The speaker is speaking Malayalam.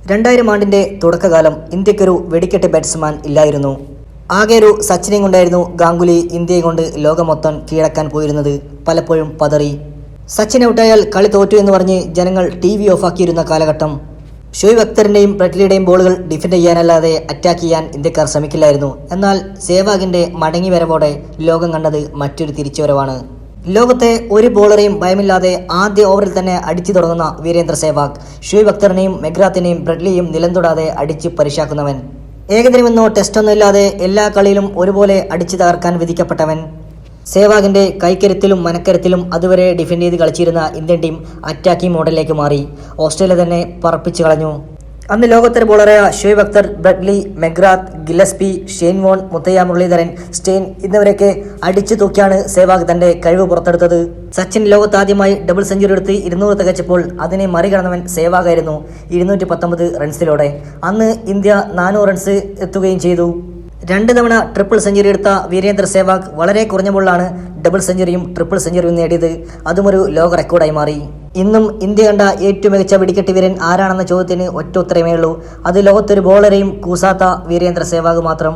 2000 ആണ്ടിന്റെ തുടക്കകാലം ഇന്ത്യക്കൊരു വെടിക്കെട്ട് ബാറ്റ്സ്മാൻ ഇല്ലായിരുന്നു. ആകെ ഒരു സച്ചിനെയും കൊണ്ടായിരുന്നു ഗാംഗുലി ഇന്ത്യയെ കൊണ്ട് ലോകം മൊത്തം കീഴടക്കാൻ പോയിരുന്നത്. പലപ്പോഴും പതറി. സച്ചിൻ ഔട്ടായാൽ കളി തോറ്റു എന്ന് പറഞ്ഞ് ജനങ്ങൾ TV ഓഫാക്കിയിരുന്ന കാലഘട്ടം. ഷോയിബ് അക്തറിന്റെയും ബ്രെറ്റ്ലിയുടെയും ബോളുകൾ ഡിഫെൻഡ് ചെയ്യാനല്ലാതെ അറ്റാക്ക് ചെയ്യാൻ ഇന്ത്യക്കാർ ശ്രമിക്കില്ലായിരുന്നു. എന്നാൽ സേവാഗിന്റെ മടങ്ങി വരവോടെ ലോകം കണ്ടത് മറ്റൊരു തിരിച്ചുവരവാണ്. ലോകത്തെ ഒരു ബോളറെയും ഭയമില്ലാതെ ആദ്യ ഓവറിൽ തന്നെ അടിച്ചു തുടങ്ങുന്ന വീരേന്ദ്ര സേവാഗ്, ഷോയിബ് അക്തറിനെയും മെഗ്രാത്തിനെയും ബ്രെറ്റ്ലിയെയും നിലം തൊടാതെ അടിച്ച് പരിശാക്കുന്നവൻ, ഏകദിനമെന്നോ ടെസ്റ്റൊന്നും ഇല്ലാതെ എല്ലാ കളിയിലും ഒരുപോലെ അടിച്ചു തകർക്കാൻ വിധിക്കപ്പെട്ടവൻ. സേവാഗിന്റെ കൈക്കരുത്തിലും മനക്കരുത്തിലും അതുവരെ ഡിഫെൻഡ് ചെയ്ത് കളിച്ചിരുന്ന ഇന്ത്യൻ ടീം അറ്റാക്കിംഗ് മോഡലിലേക്ക് മാറി. ഓസ്ട്രേലിയ തന്നെ പറപ്പിച്ചു കളഞ്ഞു. അന്ന് ലോകോത്തര ബോളറായ Shoaib Akhtar, Brett Lee, McGrath, Gillespie, Shane Warne, Muttiah Muralitharan, Steyn എന്നിവരെയൊക്കെ അടിച്ചു തൂക്കിയാണ് സേവാഗ് തന്റെ കഴിവ് പുറത്തെടുത്തത്. സച്ചിൻ ലോകത്താദ്യമായി ഡബിൾ സെഞ്ചുറി എടുത്ത് 200 തികച്ചപ്പോൾ അതിനെ മറികടന്നവൻ സേവാഗായിരുന്നു 219 റൺസിലൂടെ. അന്ന് ഇന്ത്യ 400 റൺസ് എത്തുകയും ചെയ്തു. 2 തവണ ട്രിപ്പിൾ സെഞ്ചുറി എടുത്ത വീരേന്ദ്ര സേവാഗ് വളരെ കുറഞ്ഞ ബോളിലാണ് ഡബിൾ സെഞ്ചുറിയും ട്രിപ്പിൾ സെഞ്ചുറിയും നേടിയത്. അതുമൊരു ലോക റെക്കോർഡായി മാറി. ഇന്നും ഇന്ത്യ കണ്ട ഏറ്റവും മികച്ച വെടിക്കെട്ട് വീരൻ ആരാണെന്ന ചോദ്യത്തിന് ഒറ്റ ഉത്തരമേ ഉള്ളൂ. അത് ലോകത്തൊരു ബോളറെയും കൂസാത്ത വീരേന്ദ്ര സേവാഗ് മാത്രം.